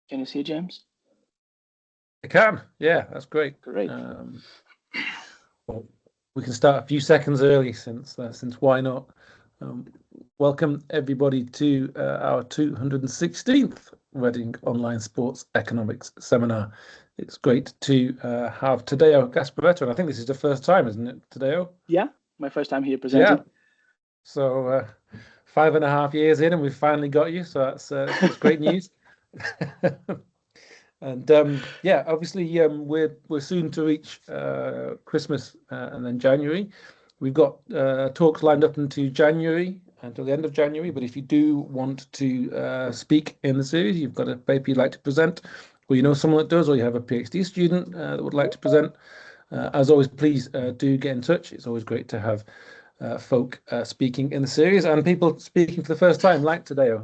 Can you see, James? I can. Yeah, that's great. Great. Well, we can start a few seconds early since why not? Welcome everybody to our 216th Reading Online Sports Economics Seminar. It's great to have Thadeu Gasparetto, and I think this is the first time, isn't it, Thadeu? Yeah, my first time here presenting. Yeah. So 5.5 years in, and we've finally got you. So that's great news. And yeah, obviously we're soon to reach Christmas and then January. We've got talks lined up into January, until the end of January. But if you do want to speak in the series, you've got a paper you'd like to present, or you know someone that does, or you have a PhD student that would like to present, as always, please do get in touch. It's always great to have folk speaking in the series and people speaking for the first time, like today.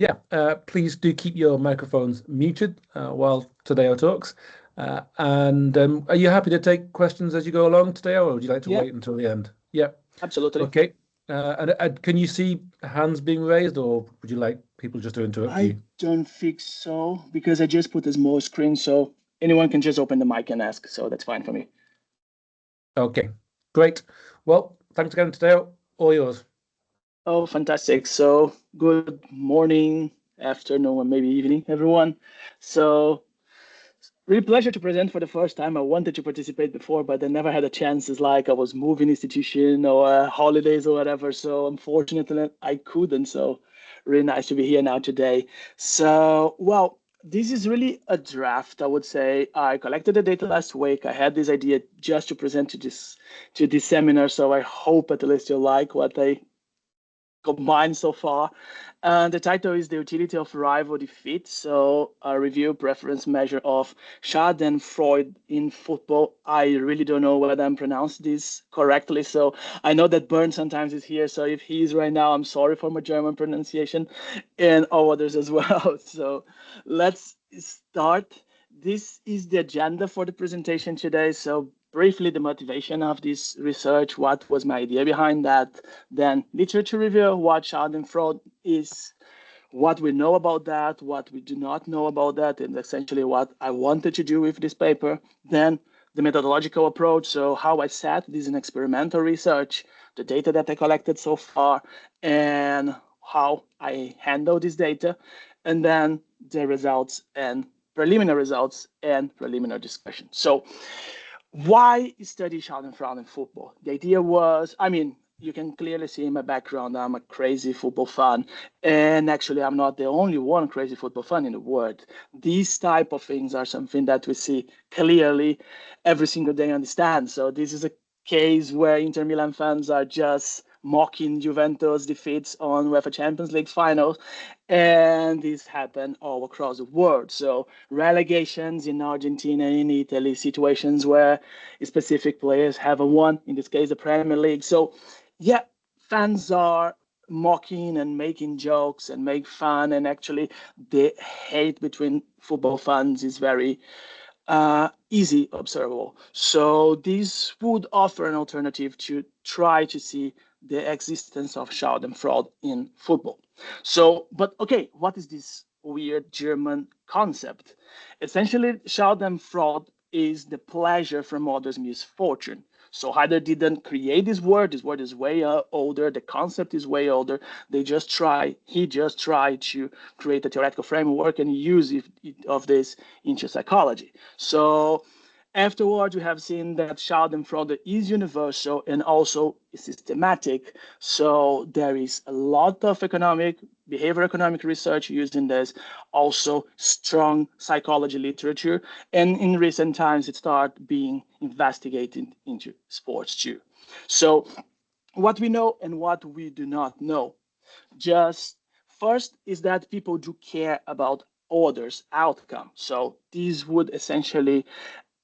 Yeah, please do keep your microphones muted while Thadeu talks. And are you happy to take questions as you go along today, or would you like to wait until the end? Yeah, absolutely. Okay. And can you see hands being raised, or would you like people just to interrupt you? I don't think so, because I just put a small screen, so anyone can just open the mic and ask. So that's fine for me. Okay, great. Well, thanks again, Thadeu. All yours. Oh, fantastic. So good morning, afternoon, or maybe evening, everyone. So really pleasure to present for the first time. I wanted to participate before, but I never had a chance. It's like I was moving institution or holidays or whatever. So unfortunately, I couldn't. So really nice to be here now today. So, well, this is really a draft, I would say. I collected the data last week. I had this idea just to present to this seminar. So I hope at least you like what I combined so far. And the title is The Utility of Rival Defeat. So a review preference measure of Schadenfreude in football. I really don't know whether I'm pronouncing this correctly. So I know that Bernd sometimes is here. So if he's right now, I'm sorry for my German pronunciation and all others as well. So let's start. This is the agenda for the presentation today. So briefly the motivation of this research, what was my idea behind that, then literature review, what Schadenfreude is, what we know about that, what we do not know about that, and essentially what I wanted to do with this paper. Then the methodological approach, so how I set this in experimental research, the data that I collected so far, and how I handle this data, and then the results and preliminary discussion. So why study Schadenfreude in football? The idea was, I mean, you can clearly see in my background, I'm a crazy football fan. And actually, I'm not the only one crazy football fan in the world. These type of things are something that we see clearly every single day on the stand. So this is a case where Inter Milan fans are just mocking Juventus defeats on UEFA Champions League finals. And this happened all across the world. So relegations in Argentina and in Italy, situations where specific players have won, in this case, the Premier League. So yeah, fans are mocking and making jokes and make fun. And actually, the hate between football fans is very easy observable. So this would offer an alternative to try to see the existence of Schadenfreude in football. So, but okay, what is this weird German concept? Essentially, Schadenfreude is the pleasure from others' misfortune. So Heider didn't create this word. This word is way older. The concept is way older. He just tried to create a theoretical framework and use of this into psychology. So afterwards, we have seen that Schadenfreude is universal and also systematic. So there is a lot of behavioral economic research using this, also strong psychology literature. And in recent times, it started being investigated into sports too. So what we know and what we do not know. Just first is that people do care about others' outcome. So these would essentially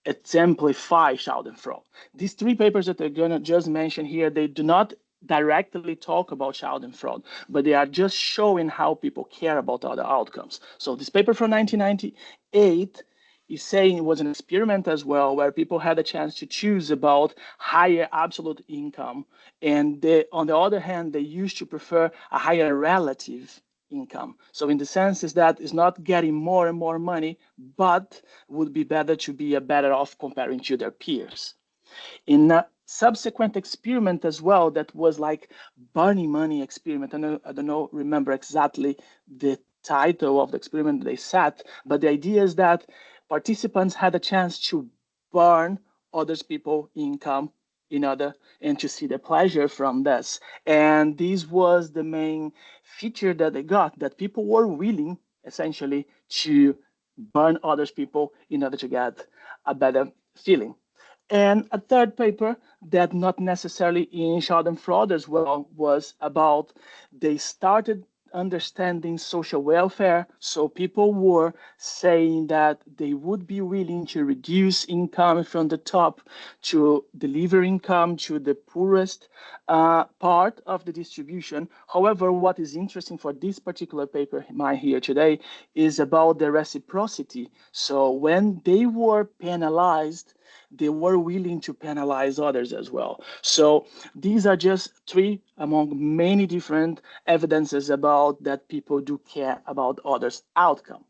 exemplify Schadenfreude. These three papers that I'm gonna just mention here, they do not directly talk about Schadenfreude, but they are just showing how people care about other outcomes. So this paper from 1998 is saying it was an experiment as well, where people had a chance to choose about higher absolute income. And on the other hand, they used to prefer a higher relative income. So in the sense is that it's not getting more and more money, but would be better to be a better off comparing to their peers. In a subsequent experiment as well, that was like Barney Money experiment. I don't know, remember exactly the title of the experiment they set, but the idea is that participants had a chance to burn others people income in order and to see the pleasure from this. And this was the main feature that they got, that people were willing essentially to burn others people in order to get a better feeling. And a third paper that not necessarily in Schadenfreude as well was about they started understanding social welfare. So people were saying that they would be willing to reduce income from the top to deliver income to the poorest part of the distribution. However, what is interesting for this particular paper, mine here today, is about the reciprocity. So when they were penalized, they were willing to penalize others as well. So these are just three among many different evidences about that people do care about others' outcome.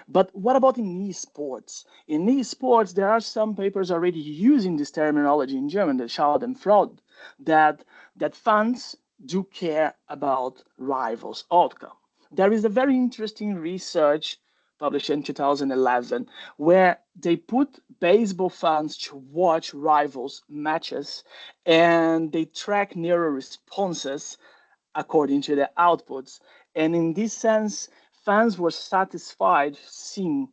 But what about in esports? In esports, there are some papers already using this terminology in German, the Schadenfreude, that fans do care about rivals' outcome. There is a very interesting research published in 2011 where they put baseball fans to watch rivals matches and they track neural responses according to the outputs. And in this sense, fans were satisfied seeing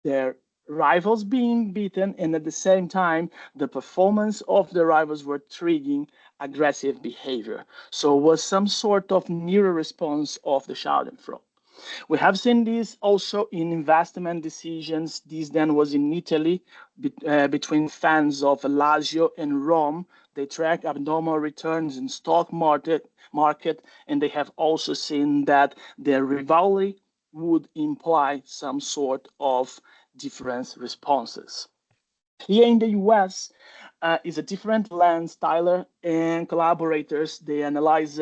their rivals being beaten, and at the same time, the performance of the rivals were triggering aggressive behavior. So it was some sort of neural response of the Schadenfreude. We have seen this also in investment decisions. This then was in Italy between fans of Lazio and Rome. They track abnormal returns in stock market, and they have also seen that their rivalry would imply some sort of different responses. Here in the US is a different lens. Tyler and collaborators, they analyzed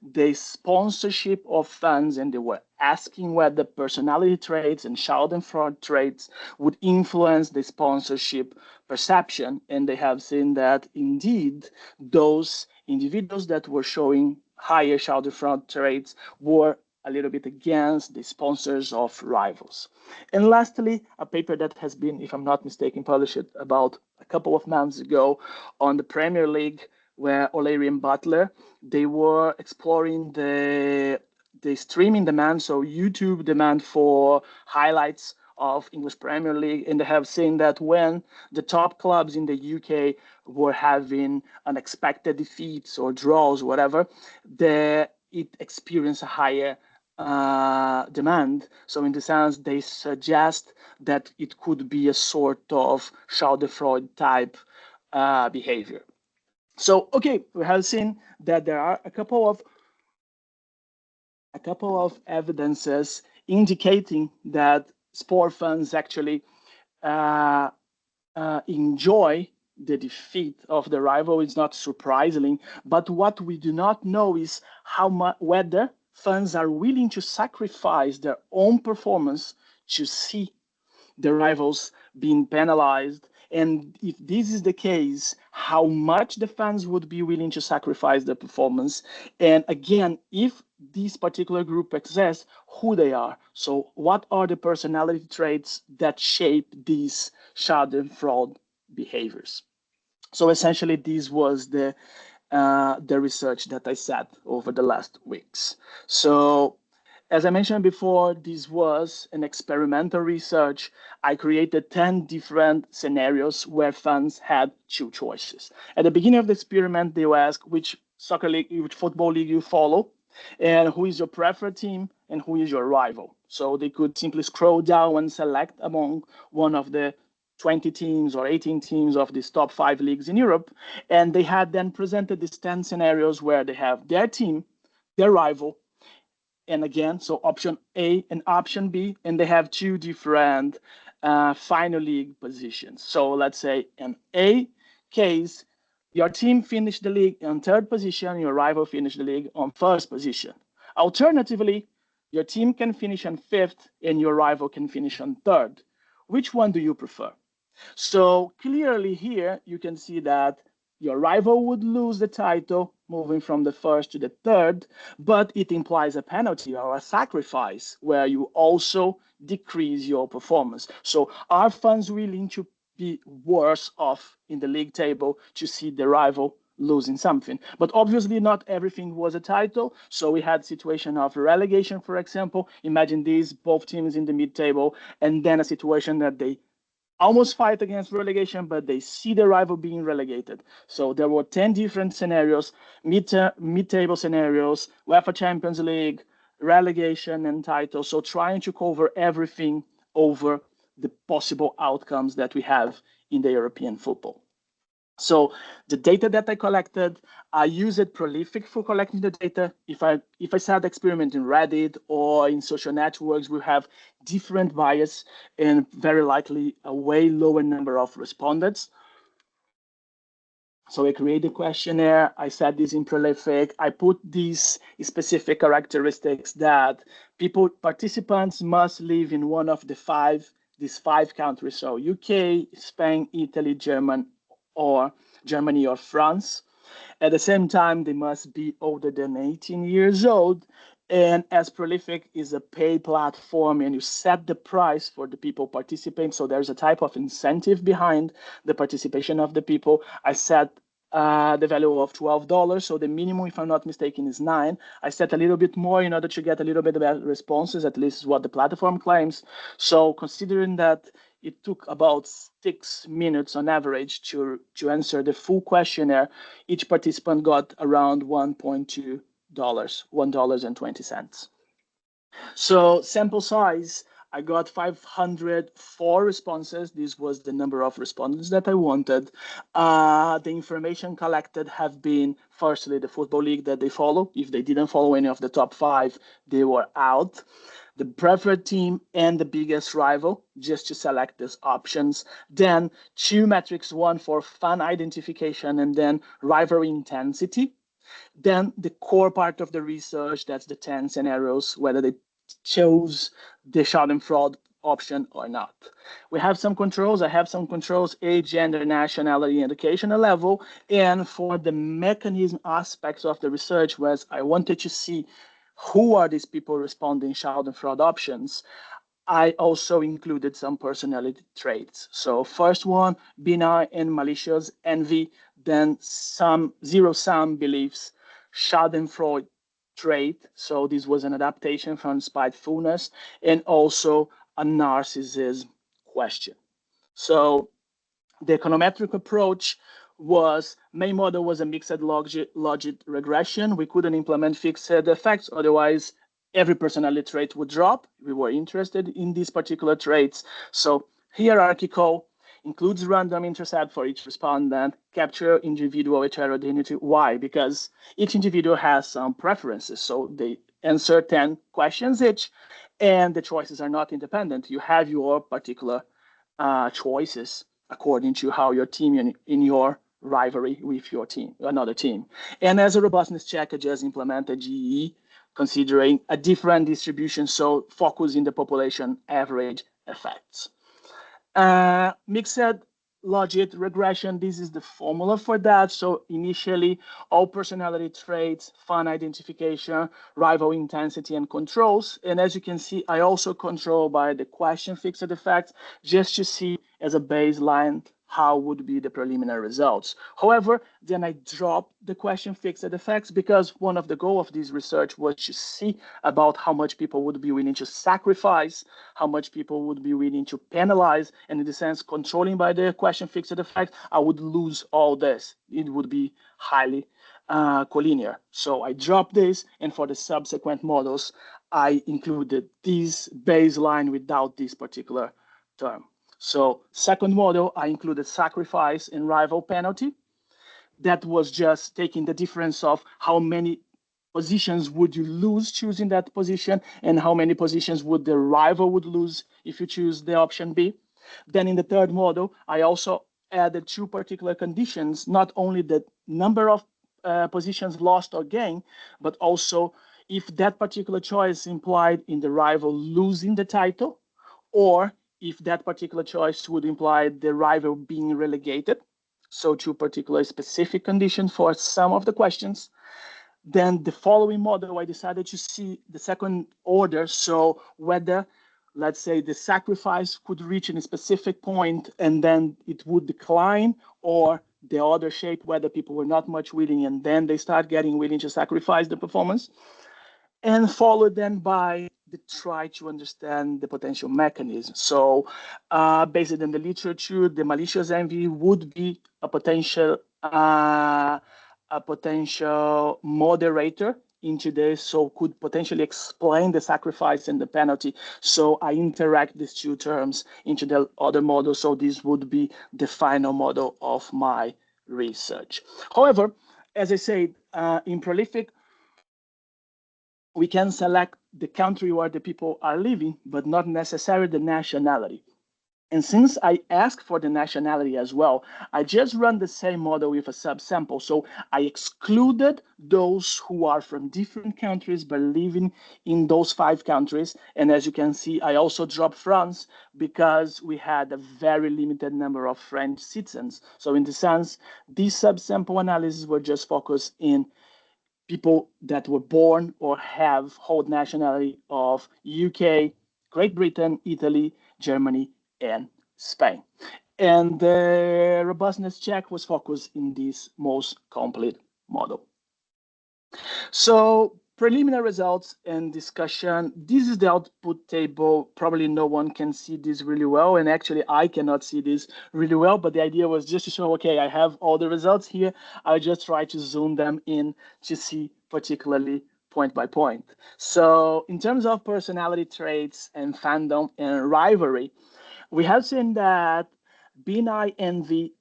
the sponsorship of fans and they were asking whether personality traits and Schadenfreude traits would influence the sponsorship perception. And they have seen that indeed those individuals that were showing higher Schadenfreude traits were a little bit against the sponsors of rivals. And lastly, a paper that has been, if I'm not mistaken, published about a couple of months ago on the Premier League, where O'Leary and Butler, they were exploring the streaming demand, so YouTube demand for highlights of English Premier League, and they have seen that when the top clubs in the UK were having unexpected defeats or draws, whatever, it experienced a higher demand. So in the sense, they suggest that it could be a sort of Schadenfreude type behavior. So, okay, we have seen that there are a couple of evidences indicating that sport fans actually uh, enjoy the defeat of the rival. Is not surprising, but what we do not know is how much whether fans are willing to sacrifice their own performance to see the rivals being penalized. And if this is the case, how much the fans would be willing to sacrifice their performance. And again, if this particular group exists, who they are. So what are the personality traits that shape these Schadenfreude behaviors? So essentially, this was the research that I said over the last weeks. So as I mentioned before, this was an experimental research. I created 10 different scenarios where fans had two choices. At the beginning of the experiment, they were asked which soccer league, which football league you follow, and who is your preferred team, and who is your rival. So they could simply scroll down and select among one of the 20 teams or 18 teams of these top 5 leagues in Europe. And they had then presented these 10 scenarios where they have their team, their rival, and again, so option A and option B, and they have two different final league positions. So let's say in A case, your team finished the league on third position, your rival finished the league on first position. Alternatively, Your team can finish on 5th and your rival can finish on 3rd. Which one do you prefer? So clearly here, you can see that your rival would lose the title moving from the 1st to the 3rd, but it implies a penalty or a sacrifice where you also decrease your performance. So are fans willing to be worse off in the league table to see the rival losing something? But obviously not everything was a title. So we had situation of relegation, for example. Imagine these both teams in the mid-table, and then a situation that they almost fight against relegation, but they see the rival being relegated. So there were 10 different scenarios, mid-table scenarios, UEFA Champions League, relegation, and title. So trying to cover everything over the possible outcomes that we have in the European football. So the data that I collected, I use it prolific for collecting the data. If I start experimenting in Reddit or in social networks, we have different bias and very likely a way lower number of respondents. So I create a questionnaire. I set this in prolific. I put these specific characteristics that participants must live in one of these five countries. So UK, Spain, Italy, Germany or France. At the same time, they must be older than 18 years old. And as Prolific is a pay platform and you set the price for the people participating, so there's a type of incentive behind the participation of the people. I set the value of $12. So the minimum, if I'm not mistaken, is 9. I set a little bit more in order to get a little bit better responses, at least what the platform claims. So considering that it took about 6 minutes on average to answer the full questionnaire, each participant got around $1.2, $1.20. So sample size, I got 504 responses. This was the number of respondents that I wanted. The information collected have been, firstly, the football league that they follow. If they didn't follow any of the top 5, they were out. The preferred team and the biggest rival, just to select these options. Then 2 metrics, one for fan identification and then rivalry intensity. Then the core part of the research, that's the 10 scenarios, whether they chose the Schadenfreude option or not. We have some controls. I have some controls: age, gender, nationality, educational level. And for the mechanism aspects of the research, was I wanted to see who are these people responding Schadenfreude options. I also included some personality traits. So first one, benign and malicious envy, then some zero-sum beliefs, Schadenfreude trait. So this was an adaptation from spitefulness, and also a narcissism question. So the econometric approach was, main model was a mixed logic regression. We couldn't implement fixed effects, otherwise every personality trait would drop. We were interested in these particular traits. So hierarchical includes random intercept for each respondent, capture individual heterogeneity. Why? Because each individual has some preferences. So they answer 10 questions each, and the choices are not independent. You have your particular choices according to how your team in your rivalry with your team, another team. And as a robustness check, I just implemented GE, considering a different distribution, so focusing the population average effects. Mixed logic regression, this is the formula for that. So initially, all personality traits, fan identification, rival intensity, and controls. And as you can see, I also control by the question fixed effects, just to see as a baseline how would be the preliminary results. However, then I dropped the question fixed effects, because one of the goals of this research was to see about how much people would be willing to sacrifice, how much people would be willing to penalize, and in the sense, controlling by the question fixed effect, I would lose all this. It would be highly collinear. So I dropped this, and for the subsequent models, I included this baseline without this particular term. So second model, I included sacrifice and rival penalty. That was just taking the difference of how many positions would you lose choosing that position, and how many positions would the rival would lose if you choose the option B. Then in the third model, I also added 2 particular conditions, not only the number of positions lost or gained, but also if that particular choice implied in the rival losing the title, or if that particular choice would imply the rival being relegated. So two particular specific conditions for some of the questions. Then the following model, I decided to see the second order. So whether, let's say, the sacrifice could reach a specific point and then it would decline, or the other shape, whether people were not much willing and then they start getting willing to sacrifice the performance, and followed then by the try to understand the potential mechanism. So based on the literature, the malicious envy would be a potential moderator into this, so could potentially explain the sacrifice and the penalty. So I interact these two terms into the other model. So this would be the final model of my research. However, as I said, in prolific, we can select the country where the people are living, but not necessarily the nationality. And since I asked for the nationality as well, I just run the same model with a subsample. So I excluded those who are from different countries but living in those 5 countries. And as you can see, I also dropped France because we had a very limited number of French citizens. So in the sense, these subsample analyses were just focused in people that were born or hold nationality of UK, Great Britain, Italy, Germany, and Spain. And the robustness check was focused in this most complete model. So preliminary results and discussion. This is the output table. Probably no one can see this really well. And actually, I cannot see this really well. But the idea was just to show, okay, I have all the results here. I just try to zoom them in to see particularly point by point. So in terms of personality traits and fandom and rivalry, we have seen that benign envy,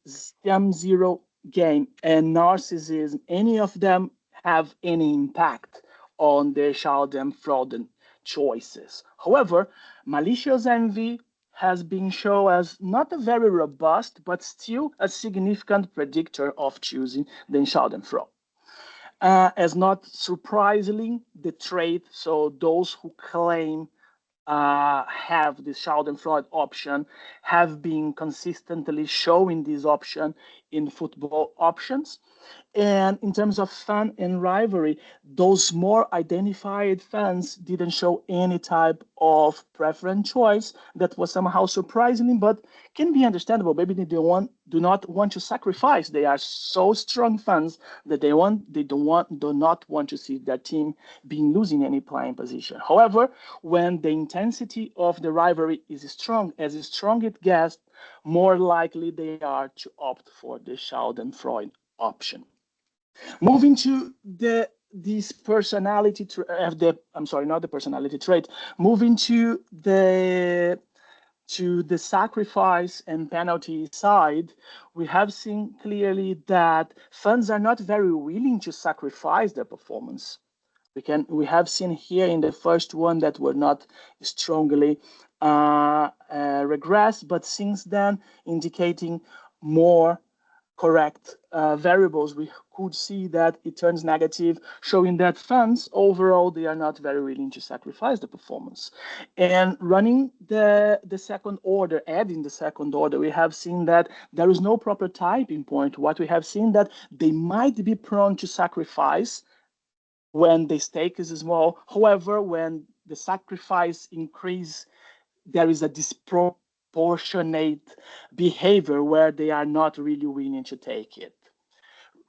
zero game, and narcissism, any of them have any impact on their Schadenfreude choices. However, malicious envy has been shown as not a very robust, but still a significant predictor of choosing the Schadenfreude. As not surprisingly, the trait, so those who claim have the Schadenfreude option have been consistently showing this option in football options. And in terms of fan and rivalry, those more identified fans didn't show any type of preference choice. That was somehow surprising, but can be understandable. Maybe they do not want to sacrifice. They are so strong fans that do not want to see their team being losing any playing position. However, when the intensity of the rivalry is strong, as strong it gets, more likely they are to opt for the Schadenfreude option. Moving to this personality not the personality trait. Moving to the sacrifice and penalty side, we have seen clearly that fans are not very willing to sacrifice their performance. We have seen here in the first one that were not strongly regress, but since then indicating more correct variables, we could see that it turns negative, showing that fans overall, they are not very willing to sacrifice the performance. And running the second order, adding the second order, we have seen that there is no proper typing point. What we have seen that they might be prone to sacrifice when the stake is small. However, when the sacrifice increase, there is a disproportionate behavior where they are not really willing to take it.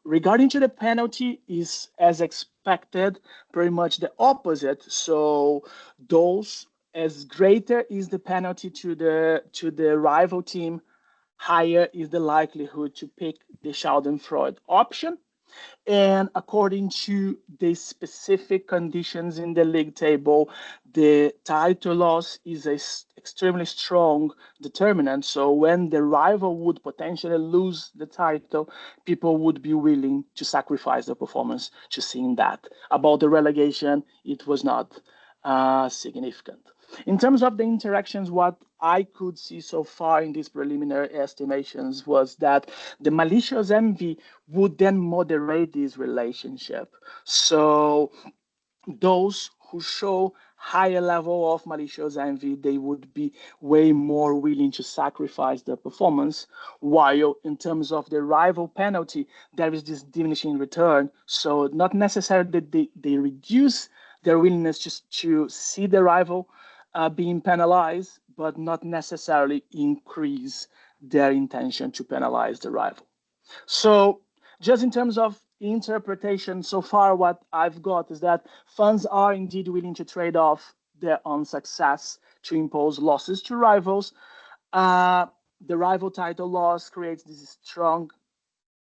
Regarding to the penalty, is as expected, pretty much the opposite. So those, as greater is the penalty to the rival team, higher is the likelihood to pick the Schadenfreude option. And according to the specific conditions in the league table, the title loss is an extremely strong determinant. So when the rival would potentially lose the title, people would be willing to sacrifice their performance to seeing that. About the relegation, it was not significant. In terms of the interactions, what I could see so far in these preliminary estimations was that the malicious envy would then moderate this relationship. So those who show higher level of malicious envy, they would be way more willing to sacrifice their performance, while in terms of the rival penalty, there is this diminishing return. So not necessarily that they reduce their willingness just to see the rival being penalized, but not necessarily increase their intention to penalize the rival. So just in terms of interpretation, so far what I've got is that fans are indeed willing to trade off their own success to impose losses to rivals. Uh, the rival title loss creates this strong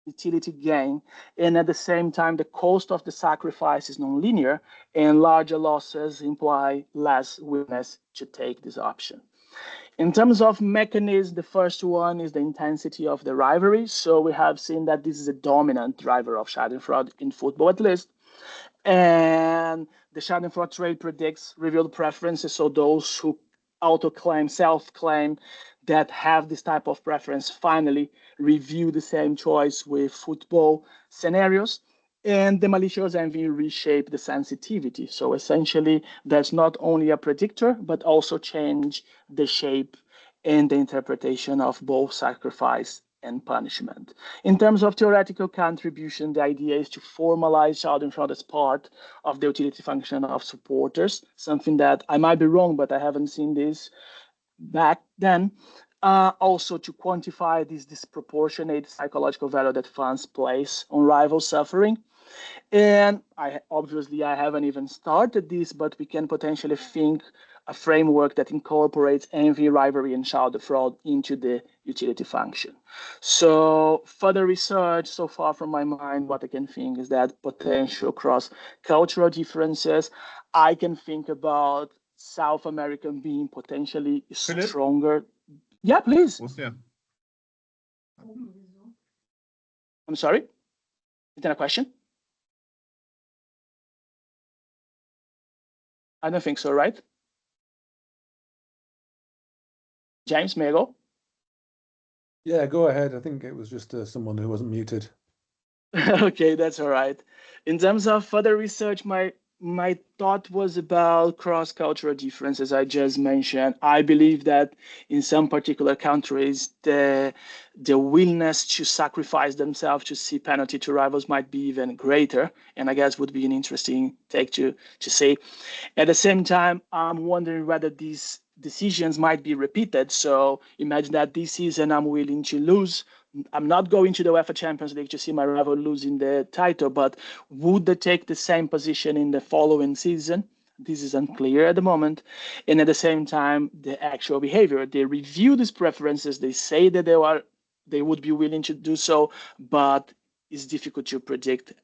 utility gain, and at the same time, the cost of the sacrifice is non-linear, and larger losses imply less willingness to take this option. In terms of mechanism, the first one is the intensity of the rivalry. So we have seen that this is a dominant driver of Schadenfreude in football, at least. And the Schadenfreude trade predicts revealed preferences. So those who auto-claim, self-claim that have this type of preference finally review the same choice with football scenarios. And the malicious envy reshape the sensitivity. So essentially, that's not only a predictor, but also change the shape and the interpretation of both sacrifice and punishment. In terms of theoretical contribution, the idea is to formalize Schadenfreude as part of the utility function of supporters, something that I might be wrong, but I haven't seen this back then. Also to quantify this disproportionate psychological value that fans place on rival suffering. And I haven't even started this, but we can potentially think a framework that incorporates envy, rivalry, and Schadenfreude into the utility function. So further research so far from my mind, what I can think is that potential cross-cultural differences. I can think about South American being potentially Philip? stronger. Yeah, please. What's that? I'm sorry. Is that a question? I don't think so, right? James, may I go? Yeah, go ahead. I think it was just someone who wasn't muted. Okay, that's all right. In terms of further research, my thought was about cross-cultural differences I just mentioned. I believe that in some particular countries, the willingness to sacrifice themselves to see penalty to rivals might be even greater, and I guess would be an interesting take to say. At the same time, I'm wondering whether these decisions might be repeated. So imagine that this season I'm willing to lose. I'm not going to the UEFA Champions League to see my rival losing the title, but would they take the same position in the following season? This is unclear at the moment. And at the same time, the actual behavior, they review these preferences. They say that they would be willing to do so, but it's difficult to predict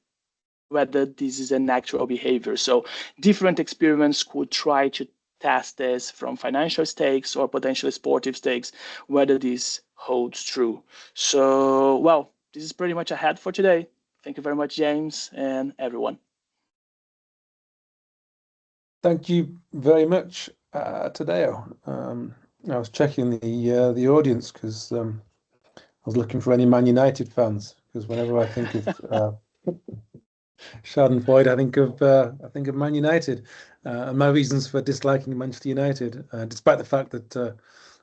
whether this is an actual behavior. So different experiments could try to test this from financial stakes or potentially sportive stakes, whether this holds true. So, well, this is pretty much ahead for today. Thank you very much, James, and everyone. Thank you very much, Thadeu. I was checking the audience because I was looking for any Man United fans, because whenever I think of Schadenfreude, I think of Man United, and my reasons for disliking Manchester United, despite the fact that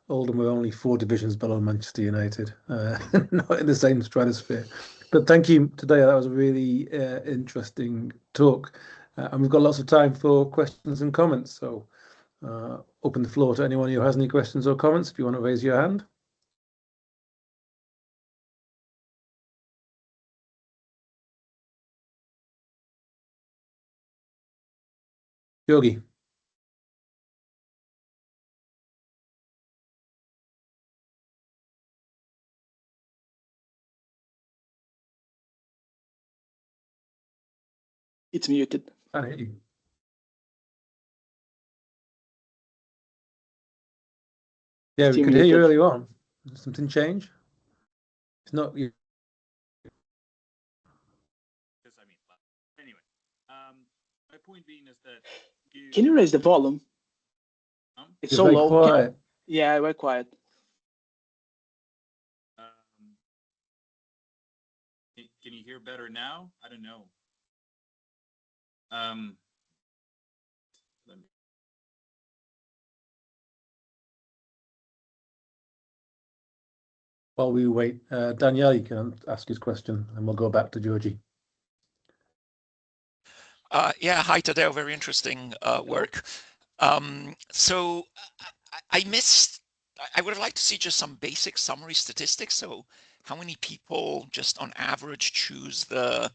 Oldham were only 4 divisions below Manchester United, not in the same stratosphere. But thank you today. That was a really interesting talk, and we've got lots of time for questions and comments. So open the floor to anyone who has any questions or comments. If you want to raise your hand. Yogi. It's muted. I hear you. Yeah, we could hear you earlier on. Did something change? It's not you. Anyway, my point being is that Can you raise the volume? It's You're so very low. quiet. Yeah, we're quiet. Can you hear better now? I don't know. while we wait, Daniele can ask his question, and we'll go back to Georgie. Yeah, hi Thadeu, very interesting work. So I missed, I would have liked to see just some basic summary statistics. So how many people just on average choose the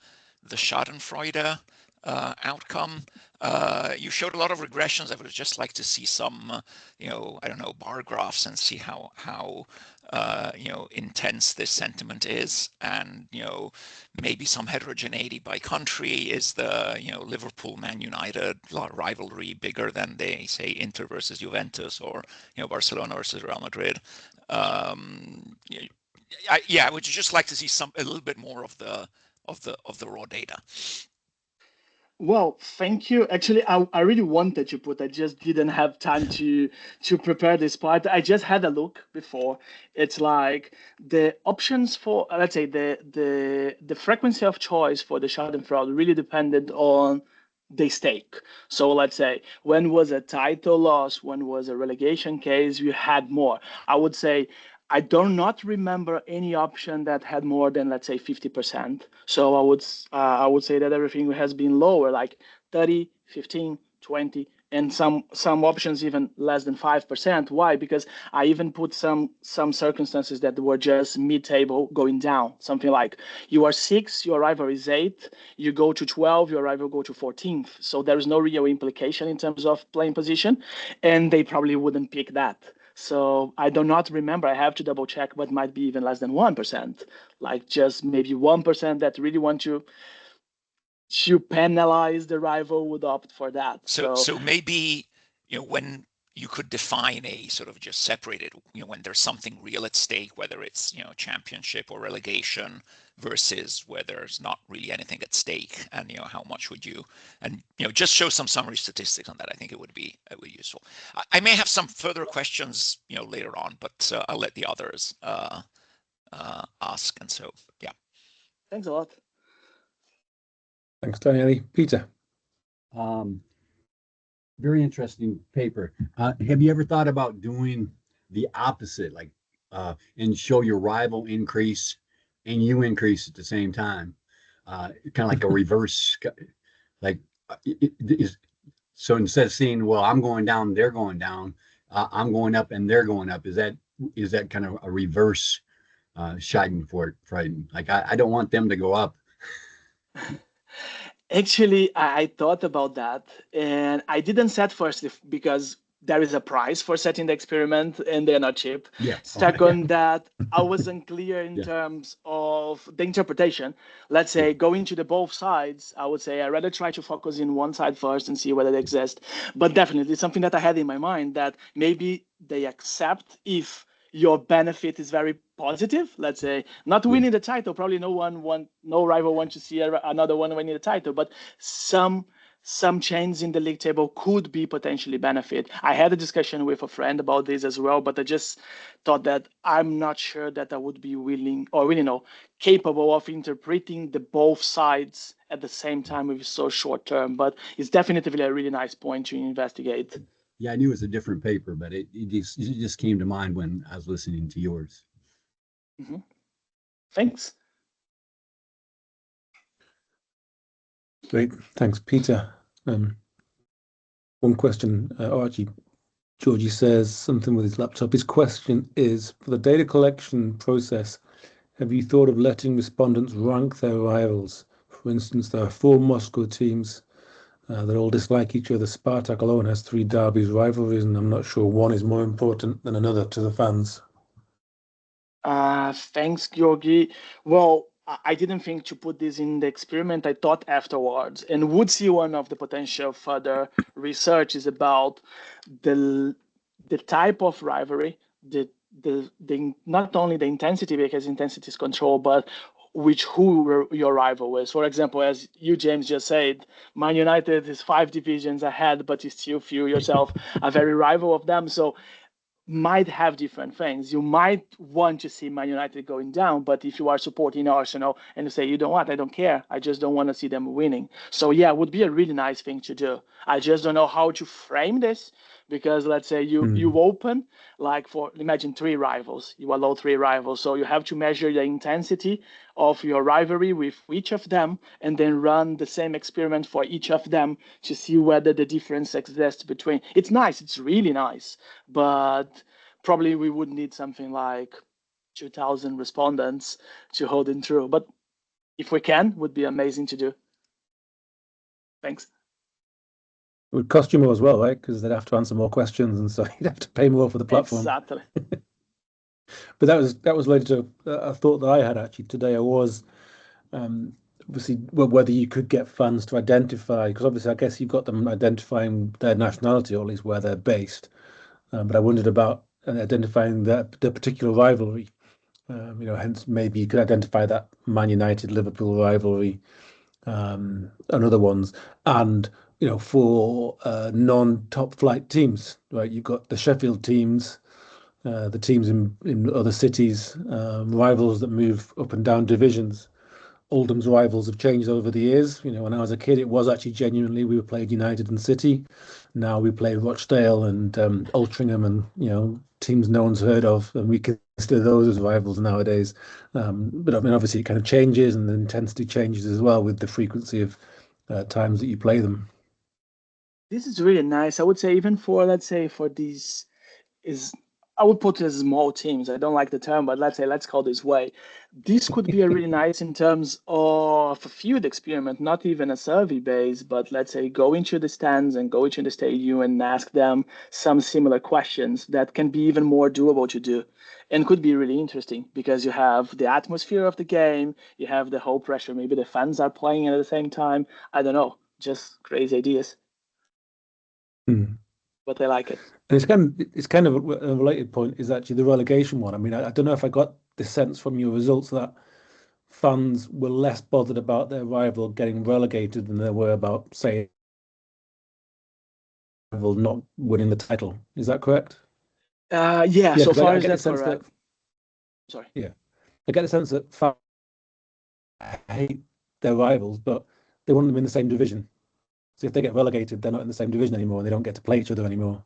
Schadenfreude outcome? You showed a lot of regressions. I would just like to see some, I don't know, bar graphs and see how intense this sentiment is, and maybe some heterogeneity by country. Is the Liverpool Man United rivalry bigger than they say Inter versus Juventus, or Barcelona versus Real Madrid? I would just like to see a little bit more of the raw data. Well, thank you. Actually, I really wanted to put, I just didn't have time to prepare this part. I just had a look before. It's like the options for, let's say, the frequency of choice for the Schadenfreude really depended on the stake. So let's say when was a title loss, when was a relegation case, you had more. I would say I do not remember any option that had more than, let's say, 50%. So I would say that everything has been lower, like 30, 15, 20, and some options even less than 5%. Why? Because I even put some circumstances that were just mid-table going down. Something like you are 6, your rival is 8, you go to 12, your rival go to 14th. So there is no real implication in terms of playing position, and they probably wouldn't pick that. So I do not remember. I have to double check, but might be even less than 1%, like just maybe 1% that really want to penalize the rival would opt for that. So maybe when you could define a sort of just separated, when there's something real at stake, whether it's championship or relegation, versus where there's not really anything at stake, and how much would you, and just show some summary statistics on that. I think it would be useful. I may have some further questions later on, but I'll let the others ask. And so yeah. Thanks a lot. Thanks, Daniele. Peter. Very interesting paper. Have you ever thought about doing the opposite, like and show your rival increase and you increase at the same time, kind of like a reverse, like so instead of seeing, well, I'm going down, they're going down, I'm going up and they're going up. Is that kind of a reverse Schadenfreude? Like I don't want them to go up. Actually, I thought about that, and I didn't set first because there is a price for setting the experiment, and they're not cheap. Yeah. Second, that I wasn't clear in terms of the interpretation. Let's say going to the both sides, I would say I'd rather try to focus in one side first and see whether they exist. But definitely, it's something that I had in my mind that maybe they accept if your benefit is very positive. Let's say not winning the title, probably no rival wants to see another one winning the title, but some change in the league table could be potentially benefit. I had a discussion with a friend about this as well, but I just thought that I'm not sure that I would be willing or really capable of interpreting the both sides at the same time with so short term. But it's definitely a really nice point to investigate. Yeah, I knew it was a different paper, but it just came to mind when I was listening to yours. Mm-hmm. Thanks. Great, thanks, Peter. One question, Archie. Georgie says something with his laptop. His question is, for the data collection process, have you thought of letting respondents rank their rivals? For instance, there are 4 Moscow teams that all dislike each other. Spartak alone has 3 derbies rivalries, and I'm not sure one is more important than another to the fans. Thanks, Georgie. Well, I didn't think to put this in the experiment. I thought afterwards, and would see one of the potential further research is about the type of rivalry, the not only the intensity, because intensity is controlled, but who your rival is. For example, as you, James, just said, Man United is 5 divisions ahead, but you still feel yourself a very rival of them. So might have different things. You might want to see Man United going down, but if you are supporting Arsenal and you say, you know what, I don't care, I just don't want to see them winning. So yeah, it would be a really nice thing to do. I just don't know how to frame this because let's say you open like for imagine 3 rivals, you allow 3 rivals, so you have to measure the intensity of your rivalry with each of them and then run the same experiment for each of them to see whether the difference exists between. It's nice, it's really nice, but probably we would need something like 2,000 respondents to hold it true, but if we can, would be amazing to do. Thanks. It would cost you more as well, right? Because they'd have to answer more questions, and so you'd have to pay more for the platform. Exactly. But that was related to a thought that I had actually today. I was obviously whether you could get funds to identify, because obviously I guess you've got them identifying their nationality, or at least where they're based. But I wondered about identifying the particular rivalry. Hence maybe you could identify that Man United Liverpool rivalry, and other ones, and for non-top flight teams, right? You've got the Sheffield teams, the teams in other cities, rivals that move up and down divisions. Oldham's rivals have changed over the years. When I was a kid, it was actually genuinely we played United and City. Now we play Rochdale and Altrincham, and teams no one's heard of, and we consider those as rivals nowadays. But I mean, obviously, it kind of changes, and the intensity changes as well with the frequency of times that you play them. This is really nice. I would say even for, let's say, for these I would put it as small teams. I don't like the term, but let's call this way. This could be a really nice in terms of a field experiment, not even a survey base, but let's say go into the stands and go into the stadium and ask them some similar questions that can be even more doable to do and could be really interesting because you have the atmosphere of the game, you have the whole pressure. Maybe the fans are playing at the same time. I don't know, just crazy ideas. But I like it. And it's kind of a related point is actually the relegation one. I mean, I don't know if I got the sense from your results that fans were less bothered about their rival getting relegated than they were about, say, rival not winning the title. Is that correct? Yeah, so far as that's correct. Sorry. Yeah, I get the sense that fans hate their rivals, but they want them in the same division. So if they get relegated, they're not in the same division anymore, and they don't get to play each other anymore.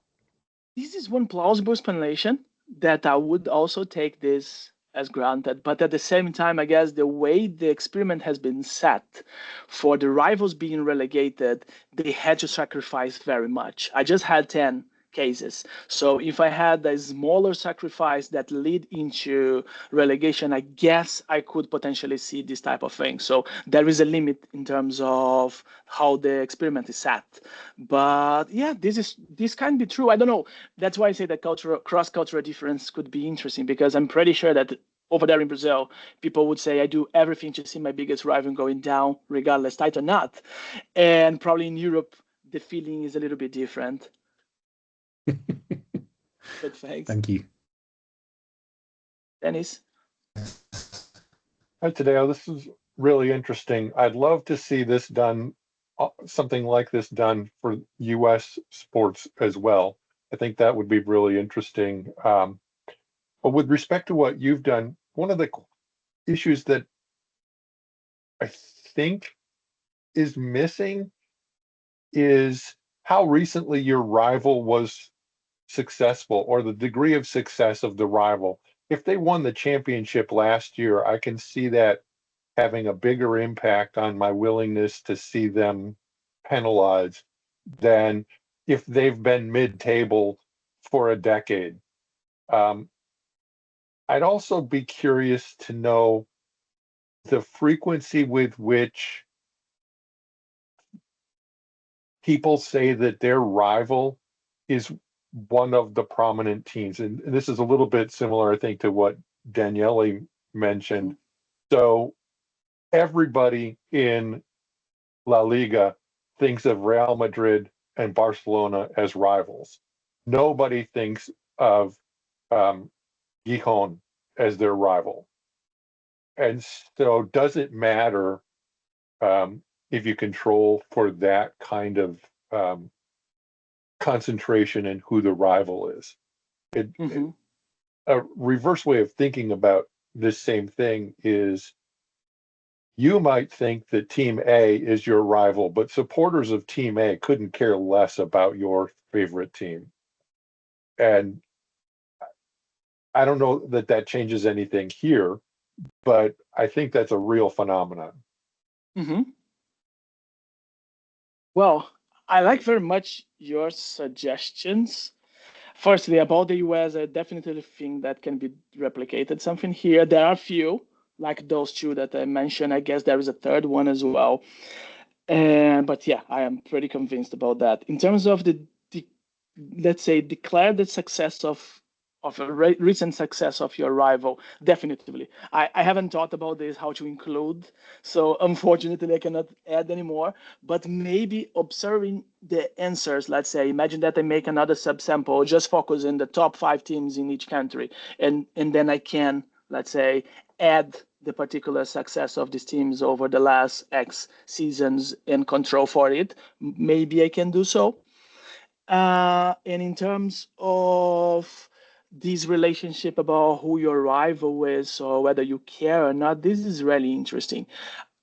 This is one plausible explanation that I would also take this as granted. But at the same time, I guess the way the experiment has been set for the rivals being relegated, they had to sacrifice very much. I just had 10 cases. So if I had a smaller sacrifice that lead into relegation, I guess I could potentially see this type of thing. So there is a limit in terms of how the experiment is set. But yeah, this can be true. I don't know. That's why I say that cross-cultural difference could be interesting, because I'm pretty sure that over there in Brazil, people would say, I do everything to see my biggest rival going down, regardless tight or not. And probably in Europe, the feeling is a little bit different. But thanks. Thank you. Dennis? Hi, Thadeu. This is really interesting. I'd love to see this done, something like this done for U.S. sports as well. I think that would be really interesting. But with respect to what you've done, one of the issues that I think is missing is how recently your rival was successful, or the degree of success of the rival. If they won the championship last year, I can see that having a bigger impact on my willingness to see them penalized than if they've been mid-table for a decade. I'd also be curious to know the frequency with which people say that their rival is one of the prominent teams. And this is a little bit similar, I think, to what Daniele mentioned. So everybody in La Liga thinks of Real Madrid and Barcelona as rivals. Nobody thinks of Gijon as their rival. And so does it matter if you control for that kind of concentration in who the rival is? A reverse way of thinking about this same thing is you might think that Team A is your rival, but supporters of Team A couldn't care less about your favorite team. And I don't know that that changes anything here, but I think that's a real phenomenon. Mm-hmm. Well, I like very much your suggestions. Firstly, about the US, I definitely think that can be replicated. Something here, there are few, like those two that I mentioned. I guess there is a third one as well. And but yeah, I am pretty convinced about that. In terms of the let's say declare the success of a recent success of your rival, definitely. I haven't thought about this how to include, so unfortunately I cannot add anymore. But maybe observing the answers. Let's say imagine that I make another subsample, just focus in the top 5 teams in each country, and then I can, let's say, add the particular success of these teams over the last X seasons and control for it. Maybe I can do so. And in terms of this relationship about who your rival is or whether you care or not, this is really interesting.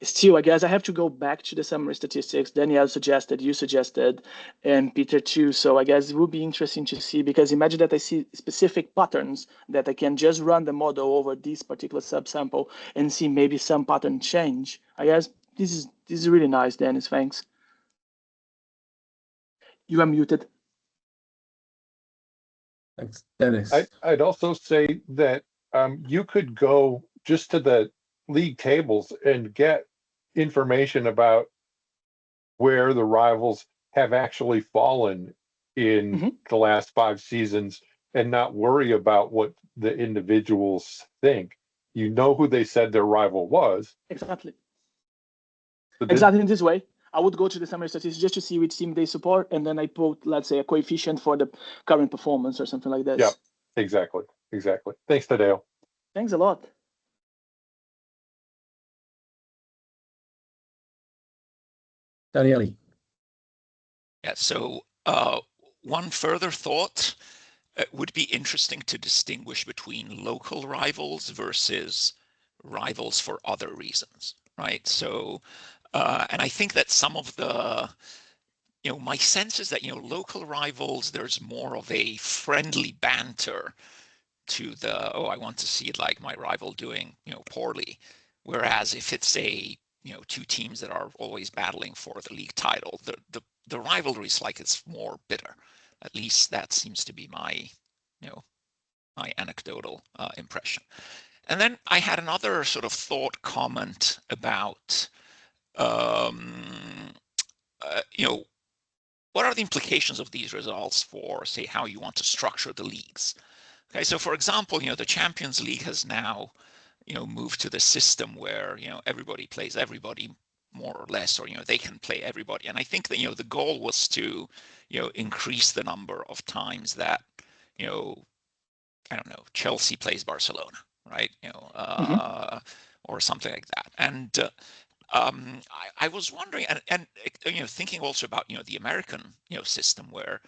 Still, I guess I have to go back to the summary statistics Danielle suggested, you suggested, and Peter too. So I guess it would be interesting to see, because imagine that I see specific patterns that I can just run the model over this particular subsample and see maybe some pattern change. I guess this is really nice, Dennis. Thanks. You are muted. Thanks, Dennis. I'd also say that you could go just to the league tables and get information about where the rivals have actually fallen in the last 5 seasons and not worry about what the individuals think. You know who they said their rival was. Exactly. So Exactly in this way. I would go to the summary statistics just to see which team they support, and then I put, let's say, a coefficient for the current performance or something like this. Yeah, exactly. Exactly. Thanks, Thadeu. Thanks a lot. Daniele. Yeah, so one further thought, it would be interesting to distinguish between local rivals versus rivals for other reasons, right? So, and I think that some of the, my sense is that, local rivals, there's more of a friendly banter to the, oh, I want to see like my rival doing, poorly. Whereas if it's two teams that are always battling for the league title, the rivalry is like it's more bitter. At least that seems to be my, my anecdotal impression. And then I had another sort of thought comment about, what are the implications of these results for, say, how you want to structure the leagues? Okay, so for example, the Champions League has now, moved to the system where, everybody plays everybody more or less, or, they can play everybody. And I think that, the goal was to, increase the number of times that, I don't know, Chelsea plays Barcelona, right? Or something like that. And I was wondering, and thinking also about, the American, system where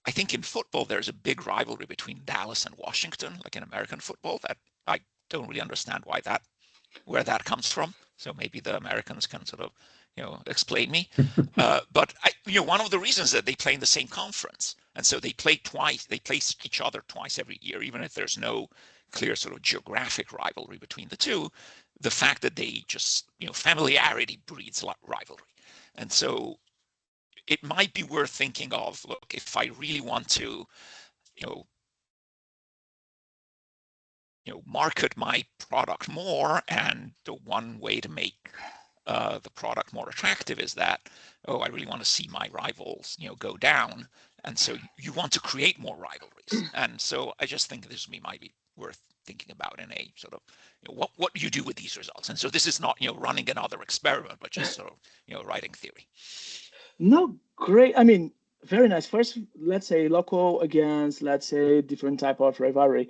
I think in football, there's a big rivalry between Dallas and Washington, like in American football, that I don't really understand where that comes from. So maybe the Americans can sort of, explain me. But one of the reasons that they play in the same conference, and so they play each other twice every year, even if there's no clear sort of geographic rivalry between the two. The fact that they just, familiarity breeds rivalry, and so it might be worth thinking of, look, if I really want to, market my product more, and the one way to make the product more attractive is that, oh, I really want to see my rivals, go down. And so you want to create more rivalries. And so I just think this might be worth thinking about in a sort of, what do you do with these results? And so this is not, running another experiment, but just sort of, writing theory. No, great. I mean, very nice. First, let's say local against, let's say, different type of rivalry.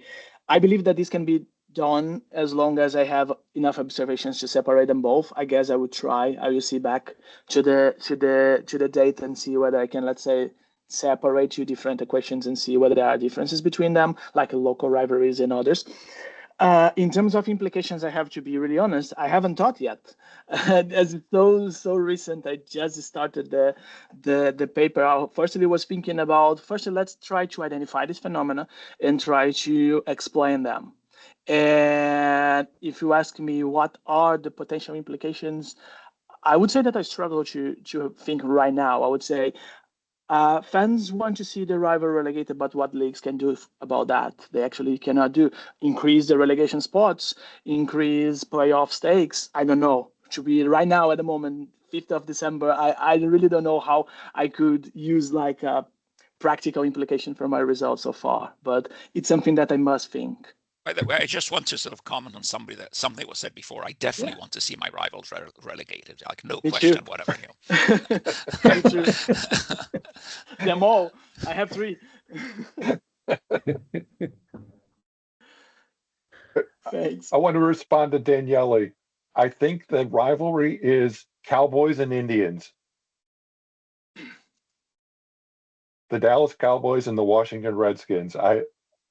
I believe that this can be done as long as I have enough observations to separate them both. I guess I would try. I will see back to the data and see whether I can, let's say, separate two different equations and see whether there are differences between them, like local rivalries and others. In terms of implications, I have to be really honest. I haven't thought yet. As it's so recent, I just started the paper. I firstly was thinking about firstly, let's try to identify this phenomena and try to explain them. And if you ask me what are the potential implications, I would say that I struggle to think right now. I would say fans want to see the rival relegated, but what leagues can do about that? They actually cannot do. Increase the relegation spots, increase playoff stakes. I don't know. To be right now at the moment, 5th of December, I really don't know how I could use like a practical implication for my results so far. But it's something that I must think. By the way, I just want to sort of comment on something that was said before. I definitely Yeah. want to see my rivals relegated. Like no Me question too. whatever. Me too. Them all. I have 3. Thanks. I want to respond to Daniele. I think the rivalry is Cowboys and Indians. The Dallas Cowboys and the Washington Redskins. I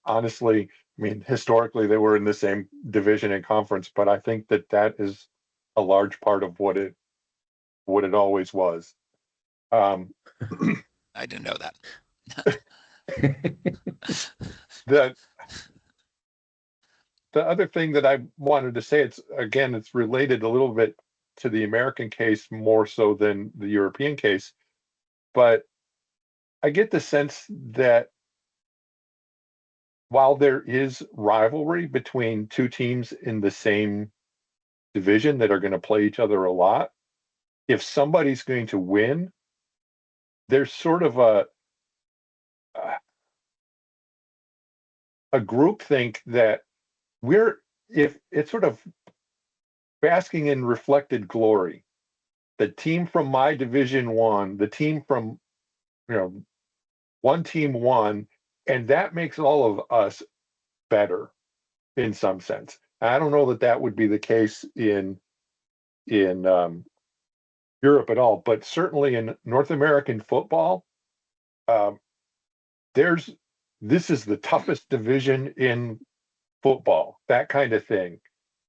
honestly, I mean, historically they were in the same division and conference, but I think that is a large part of what it always was. I didn't know that. The other thing that I wanted to say, it's related a little bit to the American case more so than the European case, but I get the sense that while there is rivalry between two teams in the same division that are going to play each other a lot, if somebody's going to win, there's sort of a groupthink that if it's sort of basking in reflected glory. The team from my division won, the team from, one team won, and that makes all of us better in some sense. I don't know that would be the case in Europe at all, but certainly in North American football, this is the toughest division in football, that kind of thing.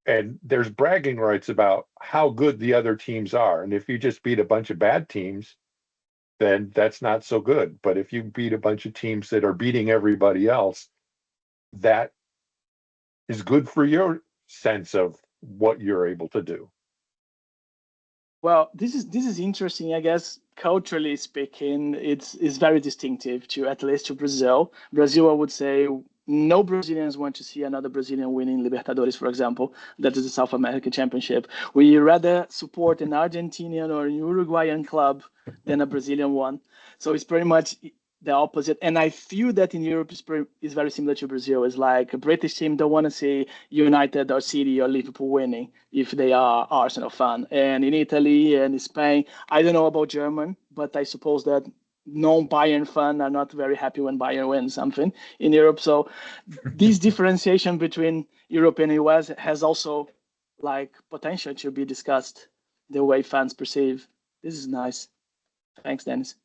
And there's bragging rights about how good the other teams are. And if you just beat a bunch of bad teams, then that's not so good. But if you beat a bunch of teams that are beating everybody else, that is good for your sense of what you're able to do. Well, this is interesting. I guess culturally speaking, it's very distinctive to at least to Brazil. Brazil, I would say, no Brazilians want to see another Brazilian winning Libertadores, for example. That is the South American Championship. We rather support an Argentinian or an Uruguayan club than a Brazilian one. So it's pretty much the opposite. And I feel that in Europe is very similar to Brazil. It's like a British team don't want to see United or City or Liverpool winning if they are Arsenal fan. And in Italy and Spain, I don't know about German, but I suppose that non-Bayern fan are not very happy when Bayern wins something in Europe. So this differentiation between Europe and US has also like potential to be discussed, the way fans perceive. This is nice. Thanks, Dennis.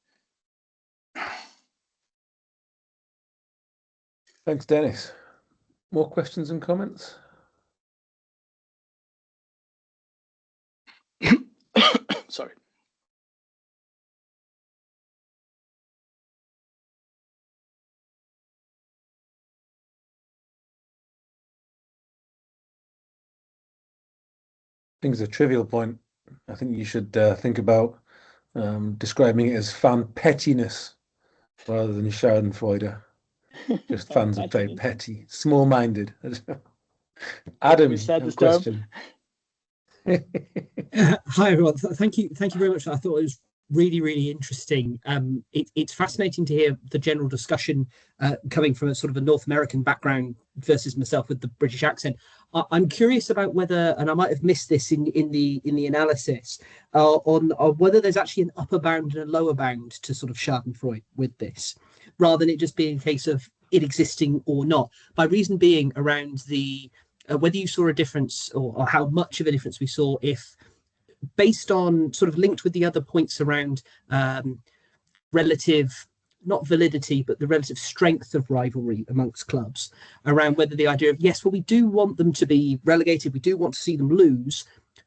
Thanks, Dennis. More questions and comments? Sorry. I think it's a trivial point. I think you should think about describing it as fan pettiness rather than Schadenfreude. Just fans are very petty, small-minded. Adam, We said you have a this term. question. Hi everyone. Thank you very much. I thought it was really interesting. It's fascinating to hear the general discussion coming from a sort of a North American background versus myself with the British accent. I'm curious about whether, and I might have missed this in the analysis, on whether there's actually an upper bound and a lower bound to sort of Schadenfreude with this, rather than it just being a case of it existing or not. My reason being around the whether you saw a difference or how much of a difference we saw if, based on sort of linked with the other points around relative not validity, but the relative strength of rivalry amongst clubs around whether the idea of, yes, well, we do want them to be relegated, we do want to see them lose,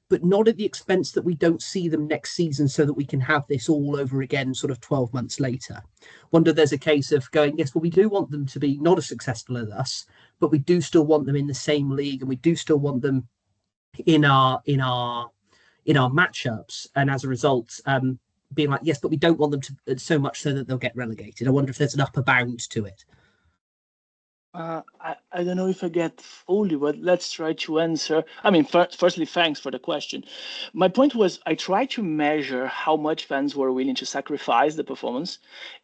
but not at the expense that we don't see them next season so that we can have this all over again sort of 12 months later. Wonder there's a case of going, yes, well, we do want them to be not as successful as us, but we do still want them in the same league, and we do still want them in our matchups, and as a result, being like, yes, but we don't want them to so much so that they'll get relegated. I wonder if there's an upper bound to it. I don't know if I get fully, but let's try to answer. I mean, firstly, thanks for the question. My point was I tried to measure how much fans were willing to sacrifice the performance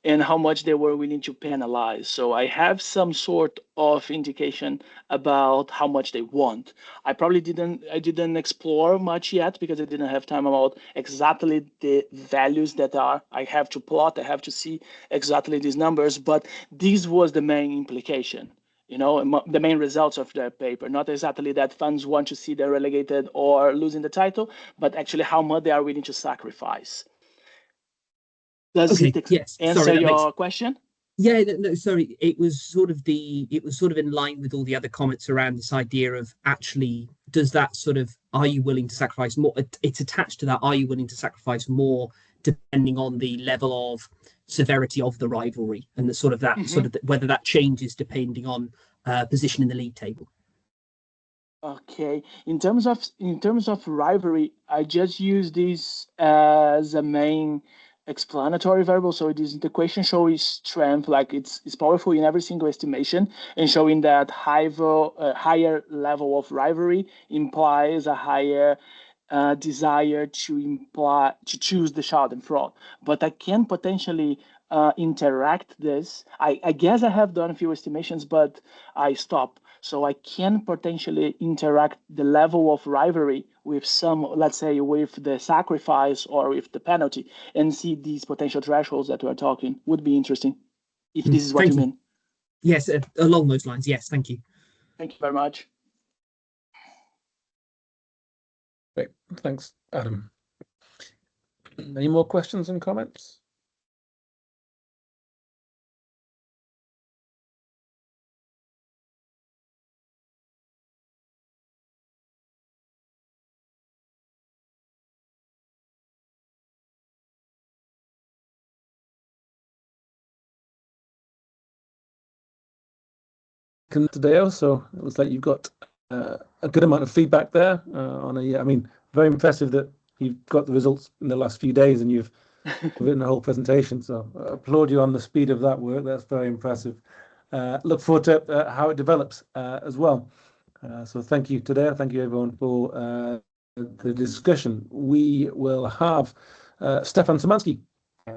and how much they were willing to penalize. So I have some sort of indication about how much they want. I didn't explore much yet because I didn't have time about exactly the values that I have to plot. I have to see exactly these numbers, but this was the main implication. The main results of the paper, not exactly that fans want to see them relegated or losing the title, but actually how much they are willing to sacrifice. Does it answer your question? Yeah, no, sorry. It was sort of in line with all the other comments around this idea of actually, does that sort of, are you willing to sacrifice more? It's attached to that. Are you willing to sacrifice more depending on the level of severity of the rivalry and the sort of that sort of whether that changes depending on position in the league table? Okay, in terms of rivalry, I just use this as a main explanatory variable. So the equation shows strength, like it's powerful in every single estimation, and showing that higher level of rivalry implies a higher desire to choose the Schadenfreude. But I can potentially interact this. I guess I have done a few estimations, but I stop. So I can potentially interact the level of rivalry with some, let's say, with the sacrifice or with the penalty, and see these potential thresholds that we're talking. Would be interesting if this is what you mean. Yes, along those lines. Yes, thank you. Thank you very much. Great, thanks, Adam. Any more questions and comments? Today, so it looks like you've got a good amount of feedback there on a. I mean, very impressive that you've got the results in the last few days and you've written a whole presentation. So I applaud you on the speed of that work. That's very impressive. Look forward to how it develops as well. So thank you, Thadeu. Thank you, everyone, for the discussion. We will have Stefan Szymanski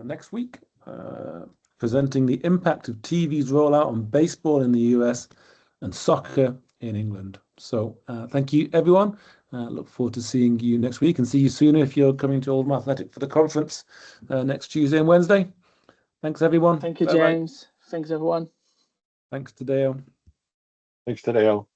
next week presenting the impact of TV's rollout on baseball in the US and soccer in England. So thank you, everyone. Look forward to seeing you next week and see you sooner if you're coming to Oldham Athletic for the conference next Tuesday and Wednesday. Thanks, everyone. Thank you, James. Thanks, everyone. Thanks, Thadeu. Thanks, Thadeu.